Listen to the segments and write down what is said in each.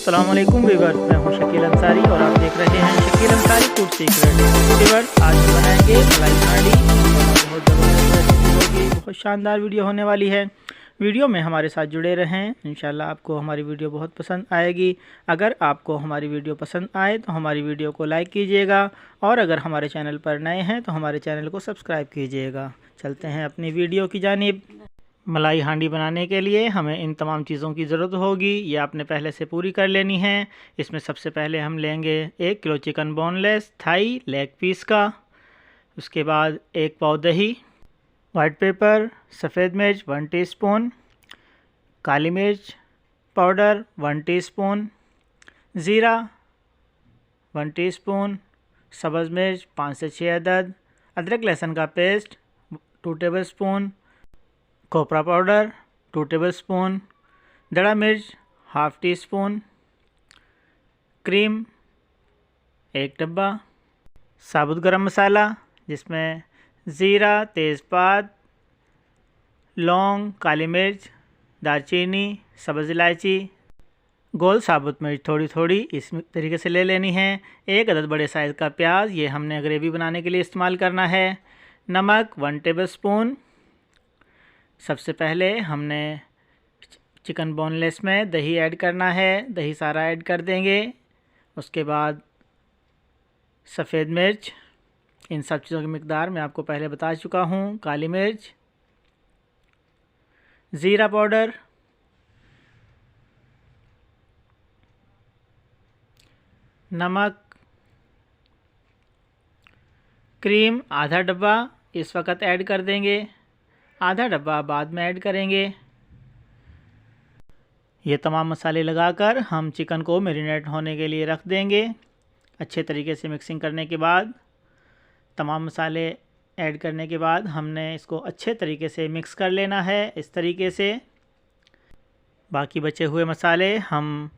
अस्सलाम वालेकुम व्यूअर्स, मैं हूं शकील अंसारी और आप देख रहे हैं Shakeel Ansari food secret. Viewers, आज हम बनाएंगे मलाई हांडी। बहुत ज़बरदस्त रेसिपी होगी, बहुत शानदार वीडियो होने वाली है। वीडियो में हमारे साथ जुड़े रहें, इंशाल्लाह आपको हमारी वीडियो बहुत पसंद आएगी। अगर आपको हमारी वीडियो पसंद आए तो हमारी वीडियो को लाइक कीजिएगा और अगर हमारे चैनल पर नए हैं तो हमारे चैनल को सब्सक्राइब कीजिएगा। चलते हैं अपनी वीडियो की जानिब। मलाई हांडी बनाने के लिए हमें इन तमाम चीज़ों की ज़रूरत होगी, ये आपने पहले से पूरी कर लेनी है। इसमें सबसे पहले हम लेंगे 1 kilo chicken boneless thigh leg piece का। उसके बाद 1 पाव दही, वाइट पेपर, सफ़ेद मिर्च 1 टीस्पून, काली मिर्च पाउडर 1 टीस्पून, ज़ीरा 1 टीस्पून, सब्ज़ मिर्च 5 से 6 अदद, अदरक लहसुन का पेस्ट 2 टेबलस्पून, कोपरा पाउडर 2 टेबलस्पून, दड़ा मिर्च 1/2 टीस्पून, क्रीम 1 डब्बा, साबुत गरम मसाला जिसमें ज़ीरा, तेज़पात, लौंग, काली मिर्च, दालचीनी, सब्ज़ इलायची, गोल साबुत मिर्च थोड़ी थोड़ी इस तरीके से ले लेनी है। 1 अदद बड़े साइज़ का प्याज, ये हमने ग्रेवी बनाने के लिए इस्तेमाल करना है। नमक 1 टेबलस्पून। सबसे पहले हमने चिकन बोनलेस में दही ऐड करना है, दही सारा ऐड कर देंगे। उसके बाद सफ़ेद मिर्च, इन सब चीज़ों की मिकदार मैं आपको पहले बता चुका हूँ। काली मिर्च, ज़ीरा पाउडर, नमक, क्रीम आधा डब्बा इस वक्त ऐड कर देंगे, आधा डब्बा बाद में ऐड करेंगे। ये तमाम मसाले लगाकर हम चिकन को मैरिनेट होने के लिए रख देंगे। अच्छे तरीके से मिक्सिंग करने के बाद, तमाम मसाले ऐड करने के बाद हमने इसको अच्छे तरीके से मिक्स कर लेना है इस तरीके से। बाकी बचे हुए मसाले हम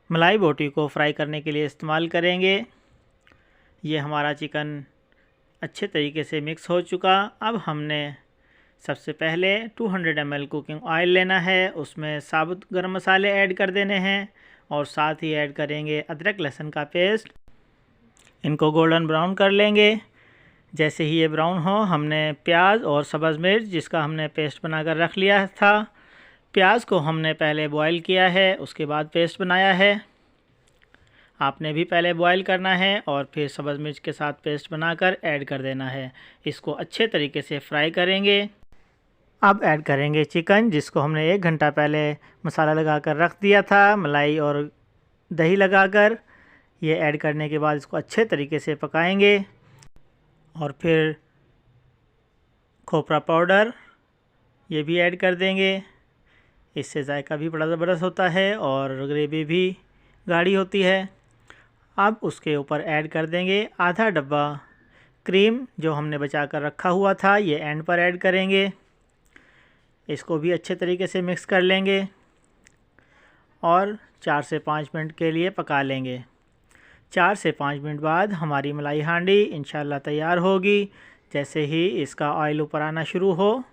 मलाई बोटी को फ्राई करने के लिए इस्तेमाल करेंगे। ये हमारा चिकन अच्छे तरीके से मिक्स हो चुका। अब हमने सबसे पहले 200 ml कुकिंग ऑयल लेना है, उसमें साबुत गरम मसाले ऐड कर देने हैं और साथ ही ऐड करेंगे अदरक लहसुन का पेस्ट। इनको गोल्डन ब्राउन कर लेंगे। जैसे ही ये ब्राउन हो, हमने प्याज और सब्ज़ मिर्च जिसका हमने पेस्ट बनाकर रख लिया था, प्याज को हमने पहले बॉईल किया है, उसके बाद पेस्ट बनाया है। आपने भी पहले बॉईल करना है और फिर सब्ज़ मिर्च के साथ पेस्ट बनाकर ऐड कर देना है। इसको अच्छे तरीके से फ्राई करेंगे। अब ऐड करेंगे चिकन, जिसको हमने 1 घंटा पहले मसाला लगाकर रख दिया था, मलाई और दही लगाकर। ये ऐड करने के बाद इसको अच्छे तरीके से पकाएंगे और फिर खोपरा पाउडर ये भी ऐड कर देंगे। इससे जायका भी बड़ा ज़बरदस्त होता है और ग्रेवी भी गाढ़ी होती है। अब उसके ऊपर ऐड कर देंगे आधा डब्बा क्रीम जो हमने बचा कर रखा हुआ था, ये एंड पर ऐड करेंगे। इसको भी अच्छे तरीके से मिक्स कर लेंगे और 4 से 5 मिनट के लिए पका लेंगे। 4 से 5 मिनट बाद हमारी मलाई हांडी इंशाल्लाह तैयार होगी। जैसे ही इसका ऑयल ऊपर आना शुरू हो,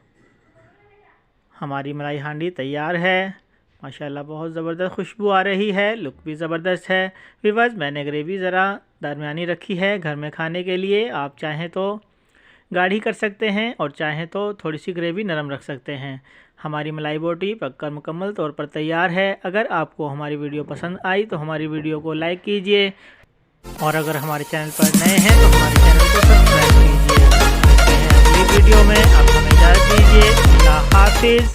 हमारी मलाई हांडी तैयार है। माशाल्लाह बहुत ज़बरदस्त खुशबू आ रही है, लुक भी ज़बरदस्त है। व्यूअर्स, मैंने ग्रेवी ज़रा दरमियानी रखी है घर में खाने के लिए। आप चाहें तो गाढ़ी कर सकते हैं और चाहें तो थोड़ी सी ग्रेवी नरम रख सकते हैं। हमारी मलाई बोटी पककर मुकम्मल तौर पर तैयार है। अगर आपको हमारी वीडियो पसंद आई तो हमारी वीडियो को लाइक कीजिए और अगर हमारे चैनल पर नए हैं तो हमारे चैनल को सब्सक्राइब कीजिए। मिलते हैं अगली वीडियो में, आप हमें इजाज़त दीजिए। अल्लाह हाफिज़।